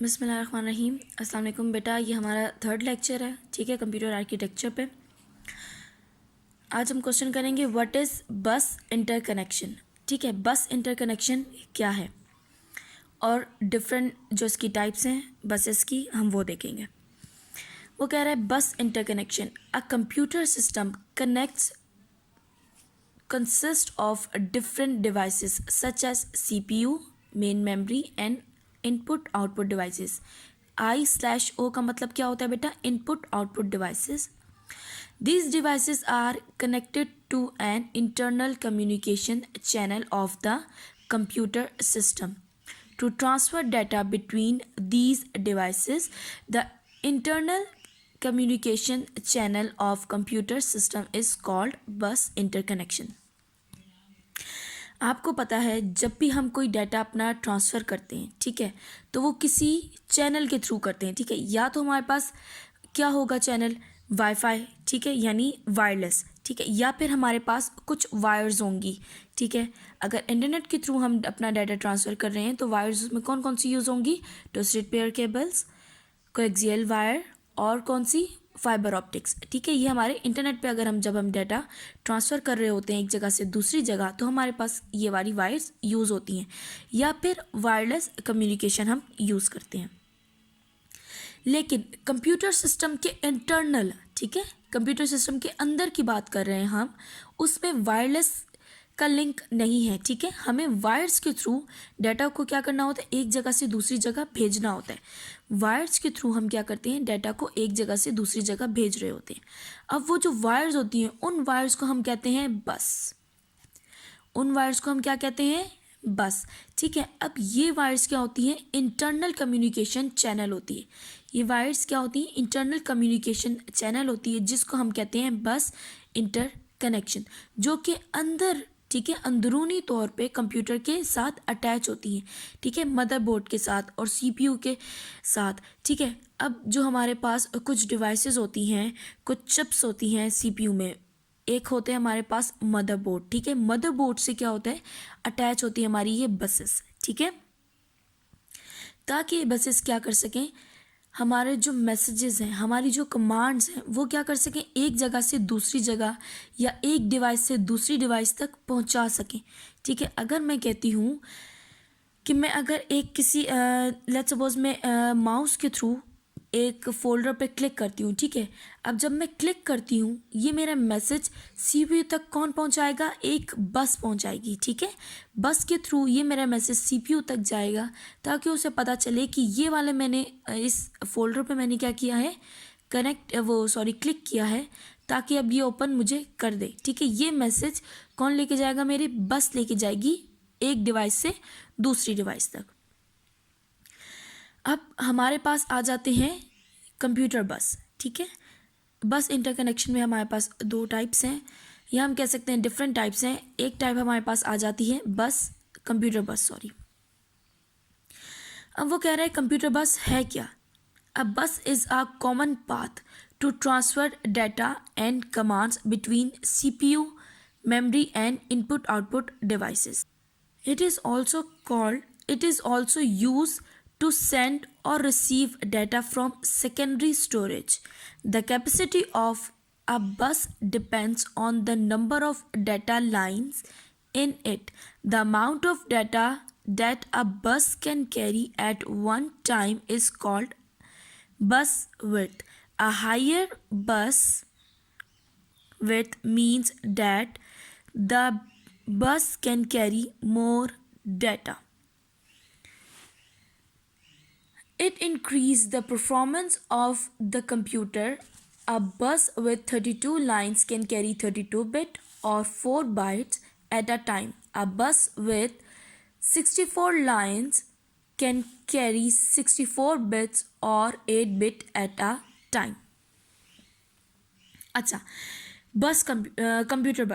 बिस्मिल्लाहिर्रहमानिर्रहीम। अस्सलाम वालेकुम बेटा, ये हमारा थर्ड लेक्चर है, ठीक है, कंप्यूटर आर्किटेक्चर पे। आज हम क्वेश्चन करेंगे व्हाट इज़ बस इंटरकनेक्शन। ठीक है, बस इंटरकनेक्शन क्या है और डिफरेंट जो इसकी टाइप्स हैं बसेस की, हम वो देखेंगे। वो कह रहा है बस interconnection, a computer system connects consist of different devices such as CPU, main memory and input output devices. I/O का मतलब क्या होता है बेटा? Input output devices. These devices are connected to an internal communication channel of the computer system. To transfer data between these devices, the internal communication channel of computer system is called bus interconnection. आपको पता है जब भी हम कोई data अपना transfer करते हैं, ठीक है, तो वो किसी चैनल के थ्रू करते हैं, ठीक है। या तो हमारे पास क्या होगा चैनल, वाईफाई, ठीक है, यानी वायरलेस, ठीक है, या फिर हमारे पास कुछ वायर्स होंगी, ठीक है। अगर इंटरनेट के थ्रू हम अपना डाटा ट्रांसफ़र कर रहे हैं तो वायर्स में कौन कौन सी यूज़ होंगी? Toasted pair cables, coaxial wire और कौन सी? फाइबर ऑप्टिक्स, ठीक है। ये हमारे इंटरनेट पे अगर जब हम डाटा ट्रांसफ़र कर रहे होते हैं एक जगह से दूसरी जगह, तो हमारे पास ये वाली वायर्स यूज़ होती हैं, या फिर वायरलेस कम्युनिकेशन हम यूज़ करते हैं। लेकिन कंप्यूटर सिस्टम के इंटरनल, ठीक है, कंप्यूटर सिस्टम के अंदर की बात कर रहे हैं हम, उसमें वायरलेस का लिंक नहीं है, ठीक है। हमें वायर्स के थ्रू डाटा को क्या करना होता है? एक जगह से दूसरी जगह भेजना होता है। वायर्स के थ्रू हम क्या करते हैं? डाटा को एक जगह से दूसरी जगह भेज रहे होते हैं। अब वो जो वायर्स होती हैं, उन वायर्स को हम कहते हैं बस। उन वायर्स को हम क्या कहते हैं? बस, ठीक है। अब ये वायर्स क्या होती हैं? इंटरनल कम्युनिकेशन चैनल होती है। ये वायर्स क्या होती हैं? इंटरनल कम्युनिकेशन चैनल होती है, जिसको हम कहते हैं बस इंटरकनेक्शन, जो कि अंदर, ठीक है, अंदरूनी तौर पे कंप्यूटर के साथ अटैच होती हैं, ठीक है, मदरबोर्ड के साथ और सीपीयू के साथ, ठीक है। अब जो हमारे पास कुछ डिवाइसेस होती हैं, कुछ चिप्स होती हैं सीपीयू में, एक होते हैं हमारे पास मदरबोर्ड, ठीक है। मदरबोर्ड से क्या होता है? अटैच होती है हमारी ये बसेस, ठीक है, ताकि ये बसेस क्या कर सकें? हमारे जो मैसेजेस हैं, हमारी जो कमांड्स हैं, वो क्या कर सकें? एक जगह से दूसरी जगह या एक डिवाइस से दूसरी डिवाइस तक पहुंचा सकें, ठीक है। अगर मैं कहती हूँ कि मैं अगर एक किसी लेट्स सपोज मैं माउस के थ्रू एक फोल्डर पे क्लिक करती हूँ, ठीक है। अब जब मैं क्लिक करती हूँ, ये मेरा मैसेज सीपीयू तक कौन पहुँचाएगा? एक बस पहुँचाएगी, ठीक है। बस के थ्रू ये मेरा मैसेज सीपीयू तक जाएगा, ताकि उसे पता चले कि ये वाले मैंने इस फोल्डर पे मैंने क्या किया है? क्लिक किया है, ताकि अब ये ओपन मुझे कर दे, ठीक है। ये मैसेज कौन लेके जाएगा? मेरी बस लेके जाएगी एक डिवाइस से दूसरी डिवाइस तक। अब हमारे पास आ जाते हैं कंप्यूटर बस, ठीक है। बस इंटरकनेक्शन में हमारे पास दो टाइप्स हैं, या हम कह सकते हैं डिफरेंट टाइप्स हैं। एक टाइप हमारे पास आ जाती है बस, कंप्यूटर बस, सॉरी। अब वो कह रहा है कंप्यूटर बस है क्या? A bus is a common path to transfer data and commands between CPU, memory and input output devices. It is also used to send or receive data from secondary storage. The capacity of a bus depends on the number of data lines in it. The amount of data that a bus can carry at one time is called bus width. A higher bus width means that the bus can carry more data. It increases the performance of the computer. A bus with 32 lines can carry 32 bit or 4 bytes at a time. A bus with 64 lines can carry 64 bits or 8 bit at a time. अच्छा, बस computer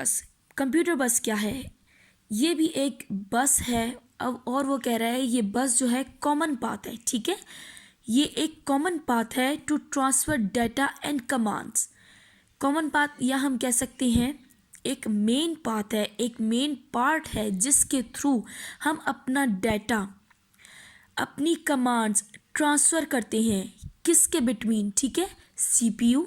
बस क्या है? ये भी एक बस है। अब और वो कह रहा है ये बस जो है कॉमन पाथ है, ठीक है। ये एक कॉमन पाथ है to transfer data and commands. Common path या हम कह सकते हैं एक मेन पाथ है, एक मेन पार्ट है, जिसके थ्रू हम अपना डाटा, अपनी कमांड्स ट्रांसफ़र करते हैं किसके बिटवीन, ठीक है, सीपीयू,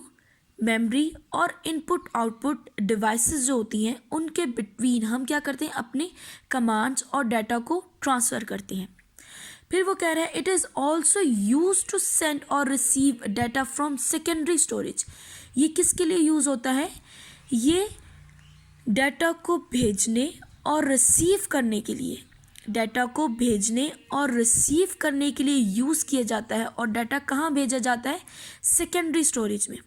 मेमोरी और इनपुट आउटपुट डिवाइसेस जो होती हैं उनके बिटवीन हम क्या करते हैं, अपने कमांड्स और डाटा को ट्रांसफ़र करते हैं। फिर वो कह रहा है it is also use to send और receive data from secondary storage. ये किसके लिए यूज़ होता है, ये डाटा को भेजने और रिसीव करने के लिए, डाटा को भेजने और रिसीव करने के लिए यूज़ किया जाता है। और डाटा कहाँ भेजा जाता है, सेकेंडरी स्टोरेज में।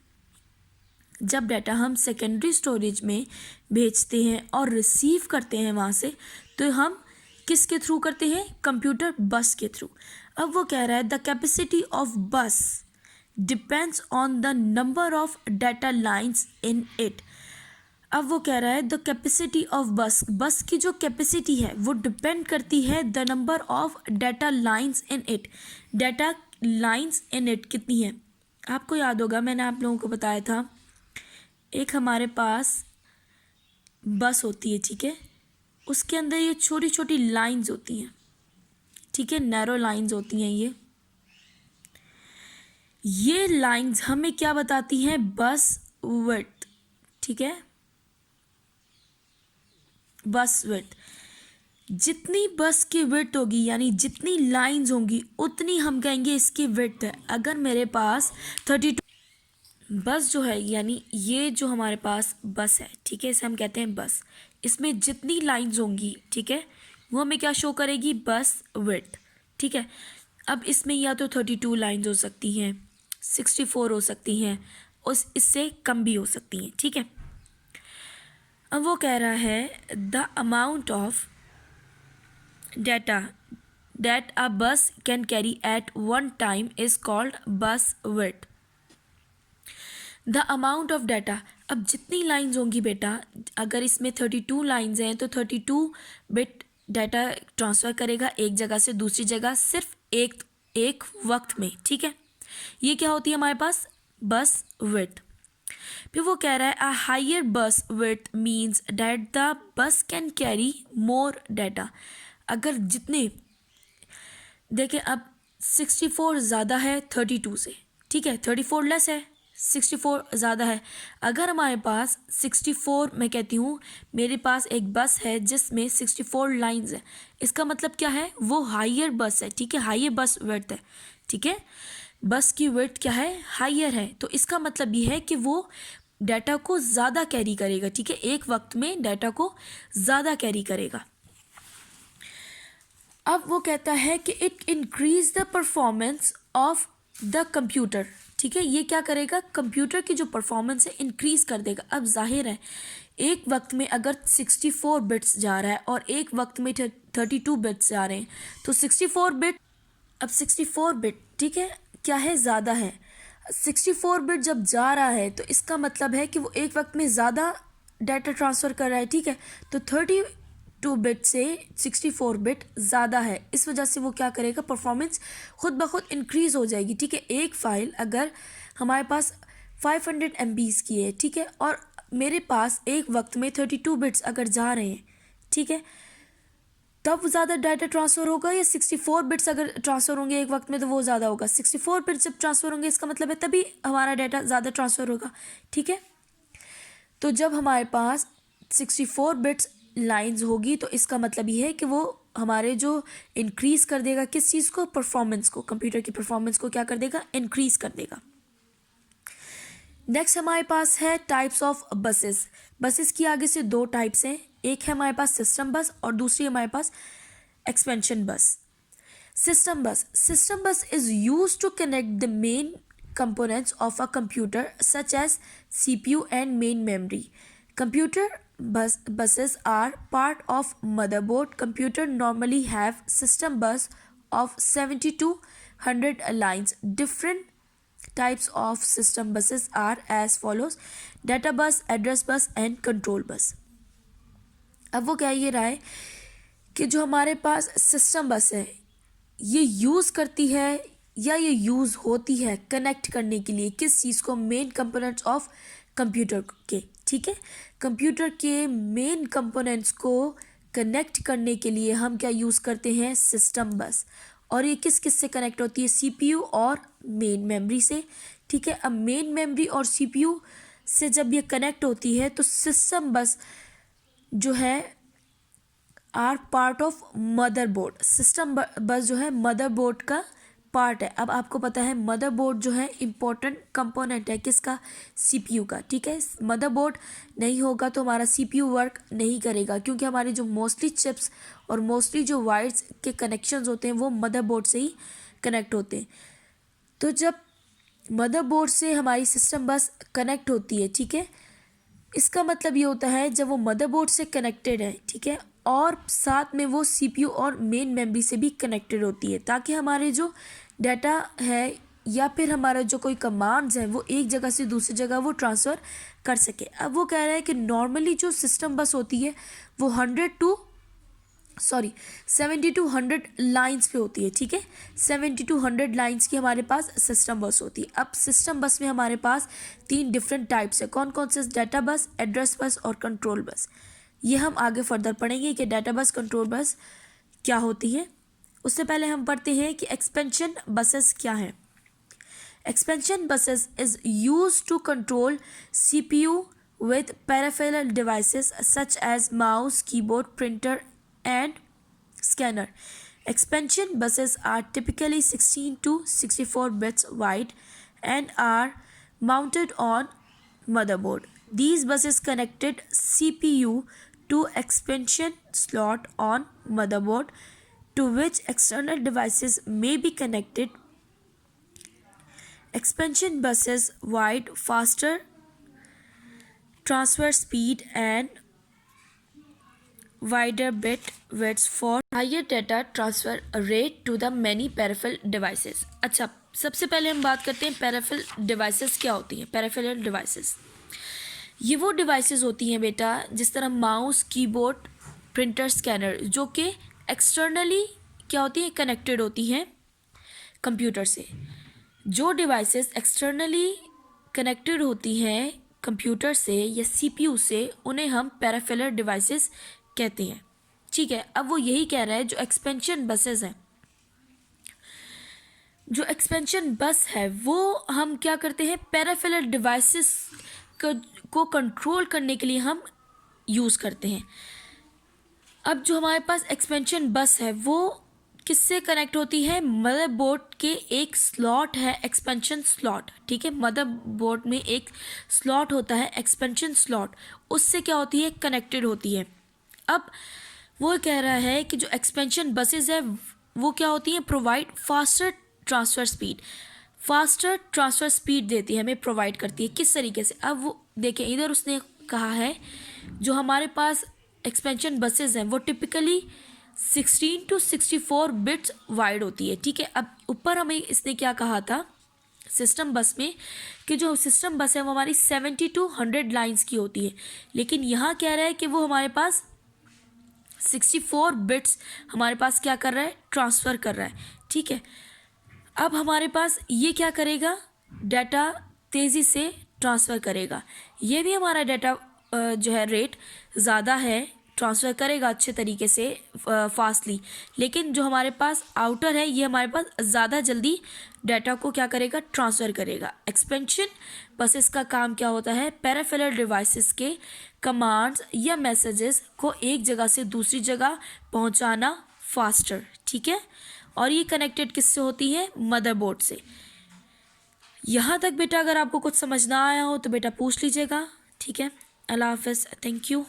जब डाटा हम सेकेंडरी स्टोरेज में भेजते हैं और रिसीव करते हैं वहाँ से, तो हम किसके थ्रू करते हैं, कंप्यूटर बस के थ्रू। अब वो कह रहा है द कैपेसिटी ऑफ बस depends on the number of data lines in it. अब वो कह रहा है द कैपेसिटी ऑफ बस, बस की जो कैपेसिटी है वो डिपेंड करती है the number of data lines in it. Data lines in it कितनी है, आपको याद होगा मैंने आप लोगों को बताया था, एक हमारे पास बस होती है, ठीक है, उसके अंदर ये छोटी छोटी लाइंस होती हैं, ठीक है, नैरो लाइंस होती हैं। ये लाइंस हमें क्या बताती हैं, बस विड्थ, ठीक है, बस विड्थ। जितनी बस की विड्थ होगी यानी जितनी लाइंस होंगी उतनी हम कहेंगे इसकी विड्थ है। अगर मेरे पास 32 बस जो है, यानी ये जो हमारे पास बस है, ठीक है, इसे हम कहते हैं बस, इसमें जितनी लाइंस होंगी, ठीक है, वो हमें क्या शो करेगी, बस विड्थ, ठीक है। अब इसमें या तो 32 लाइंस हो सकती हैं, 64 हो सकती हैं, उस इससे कम भी हो सकती हैं, ठीक है। अब वो कह रहा है the amount of data that a bus can carry at one time is called bus width. The amount of data, अब जितनी लाइंस होंगी बेटा, अगर इसमें 32 लाइंस हैं तो 32 बिट डाटा ट्रांसफ़र करेगा एक जगह से दूसरी जगह सिर्फ एक वक्त में, ठीक है। ये क्या होती है हमारे पास, बस विड्थ। फिर वो कह रहा है अ हायर बस width means that the bus can carry more data. अगर जितने देखें, अब 64 ज़्यादा है 32 से, ठीक है, 34 लेस है, 64 ज़्यादा है। अगर हमारे पास 64, मैं कहती हूँ मेरे पास एक बस है जिसमें 64 लाइंस है, इसका मतलब क्या है, वो हायर बस है, ठीक है, हायर बस विड्थ है, ठीक है, बस की विड्थ क्या है, हायर है। तो इसका मतलब ये है कि वो डाटा को ज़्यादा कैरी करेगा, ठीक है, एक वक्त में डाटा को ज़्यादा कैरी करेगा। अब वो कहता है कि it increase the performance of the computer, ठीक है, ये क्या करेगा, कंप्यूटर की जो परफॉर्मेंस है इंक्रीज कर देगा। अब जाहिर है एक वक्त में अगर 64 बिट्स जा रहा है और एक वक्त में 32 बिट्स जा रहे हैं, तो 64 बिट, अब 64 बिट, ठीक है, क्या है, ज़्यादा है। 64 बिट जब जा रहा है तो इसका मतलब है कि वो एक वक्त में ज़्यादा डाटा ट्रांसफ़र कर रहा है, ठीक है। तो 32 बिट से 64 बिट ज़्यादा है, इस वजह से वो क्या करेगा, परफॉर्मेंस खुद ब खुद इंक्रीज़ हो जाएगी, ठीक है। एक फ़ाइल अगर हमारे पास 500 MB की है, ठीक है, और मेरे पास एक वक्त में 32 बिट्स अगर जा रहे हैं, ठीक है, तब ज़्यादा डाटा ट्रांसफ़र होगा, या 64 बिट्स अगर ट्रांसफ़र होंगे एक वक्त में तो वो ज़्यादा होगा। 64 बिट्स जब ट्रांसफ़र होंगे इसका मतलब है तभी हमारा डाटा ज़्यादा ट्रांसफ़र होगा, ठीक है। तो जब हमारे पास 64 बिट्स लाइंस होगी तो इसका मतलब ये है कि वो हमारे जो इंक्रीज़ कर देगा किस चीज़ को, परफॉर्मेंस को, कंप्यूटर की परफॉर्मेंस को क्या कर देगा, इंक्रीज़ कर देगा। नेक्स्ट हमारे पास है टाइप्स ऑफ बसेस। बसेस की आगे से दो टाइप्स हैं, एक है हमारे पास सिस्टम बस और दूसरी हमारे पास expansion bus. System bus is use to connect the main components of a computer such as CPU and main memory. Computer buses are part of motherboard. Computer normally have system bus of 70 to 100 lines. Different types of system buses are as follows: data bus, address bus and control bus. अब वो कह ये रहा है कि जो हमारे पास system बस है ये यूज़ करती है या ये यूज़ होती है कनेक्ट करने के लिए किस चीज़ को, मेन कंपोनेंट्स ऑफ कंप्यूटर के, ठीक है। कंप्यूटर के मेन कंपोनेंट्स को कनेक्ट करने के लिए हम क्या यूज़ करते हैं, सिस्टम बस। और ये किस किस से कनेक्ट होती है, सीपीयू और मेन मेमोरी से, ठीक है। अब मेन मेमोरी और सीपीयू से जब ये कनेक्ट होती है तो सिस्टम बस जो है are part of motherboard, system bus जो है मदरबोर्ड का पार्ट है। अब आपको पता है मदरबोर्ड जो है इम्पोर्टेंट कंपोनेंट है किसका, सीपीयू का, ठीक है। मदरबोर्ड नहीं होगा तो हमारा सीपीयू वर्क नहीं करेगा, क्योंकि हमारे जो मोस्टली चिप्स और मोस्टली जो वायर्स के कनेक्शंस होते हैं वो मदरबोर्ड से ही कनेक्ट होते हैं। तो जब मदरबोर्ड से हमारी सिस्टम बस कनेक्ट होती है, ठीक है, इसका मतलब ये होता है जब वो मदरबोर्ड से कनेक्टेड है, ठीक है, और साथ में वो सीपीयू और मेन मेमोरी से भी कनेक्टेड होती है, ताकि हमारे जो डाटा है या फिर हमारा जो कोई कमांड्स हैं वो एक जगह से दूसरी जगह वो ट्रांसफ़र कर सके। अब वो कह रहा है कि नॉर्मली जो सिस्टम बस होती है वो 70 to 100 लाइंस पे होती है, ठीक है। 70 to 100 लाइंस की हमारे पास सिस्टम बस होती है। अब सिस्टम बस में हमारे पास 3 डिफरेंट टाइप्स है, कौन कौन से, डाटा बस, एड्रेस बस और कंट्रोल बस। ये हम आगे फर्दर पढ़ेंगे कि डाटा बस, कंट्रोल बस क्या होती है। उससे पहले हम पढ़ते हैं कि एक्सपेंशन बसेस क्या हैं। Expansion buses is use to control CPU with peripheral devices such as mouse, keyboard, printer and scanner. Expansion buses are typically 16 to 64 bits wide and are mounted on motherboard. These buses connected CPU to expansion slot on motherboard to which external devices may be connected. Expansion buses wide faster transfer speed and wider bit widths for higher data transfer rate to the many peripheral devices. अच्छा, सबसे पहले हम बात करते हैं peripheral devices क्या होती हैं। peripheral devices ये वो डिवाइसेस होती हैं बेटा, जिस तरह माउस, कीबोर्ड, प्रिंटर, स्कैनर, जो कि एक्सटर्नली क्या होती हैं, कनेक्टेड होती हैं कंप्यूटर से। जो डिवाइसेस एक्सटर्नली कनेक्टेड होती हैं कंप्यूटर से या सीपीयू से, उन्हें हम पेरिफेरल डिवाइसेस कहते हैं, ठीक है। अब वो यही कह रहा है जो एक्सपेंशन बसेस हैं, जो एक्सपेंशन बस है वो हम क्या करते हैं, पेरिफेरल डिवाइसेस को कंट्रोल करने के लिए हम यूज़ करते हैं। अब जो हमारे पास एक्सपेंशन बस है वो किससे कनेक्ट होती है, मदरबोर्ड के एक स्लॉट है एक्सपेंशन स्लॉट, ठीक है। मदरबोर्ड में एक स्लॉट होता है एक्सपेंशन स्लॉट, उससे क्या होती है, कनेक्टेड होती है। अब वो कह रहा है कि जो एक्सपेंशन बसेस है वो क्या होती हैं, provide faster transfer speed, faster transfer speed देती है, हमें प्रोवाइड करती है। किस तरीके से, अब वो देखें इधर उसने कहा है जो हमारे पास एक्सपेंशन बसेस हैं वो टिपिकली 16 to 64 बिट्स वाइड होती है, ठीक है। अब ऊपर हमें इसने क्या कहा था सिस्टम बस में कि जो सिस्टम बस है वो हमारी 70 to 100 लाइंस की होती है, लेकिन यहाँ कह रहा है कि वो हमारे पास 64 बिट्स हमारे पास क्या कर रहा है, ट्रांसफ़र कर रहा है, ठीक है। अब हमारे पास ये क्या करेगा, डाटा तेज़ी से ट्रांसफ़र करेगा। ये भी हमारा डाटा जो है रेट ज़्यादा है, ट्रांसफ़र करेगा अच्छे तरीके से फास्टली, लेकिन जो हमारे पास आउटर है ये हमारे पास ज़्यादा जल्दी डाटा को क्या करेगा, ट्रांसफ़र करेगा। एक्सपेंशन बसेस का काम क्या होता है, पेरिफेरल डिवाइसेस के कमांड्स या मैसेजेस को एक जगह से दूसरी जगह पहुंचाना फास्टर, ठीक है। और ये कनेक्टेड किससे होती है, मदरबोर्ड से। यहाँ तक बेटा अगर आपको कुछ समझ ना आया हो तो बेटा पूछ लीजिएगा, ठीक है। अल्लाह हाफ़िज़, थैंक यू।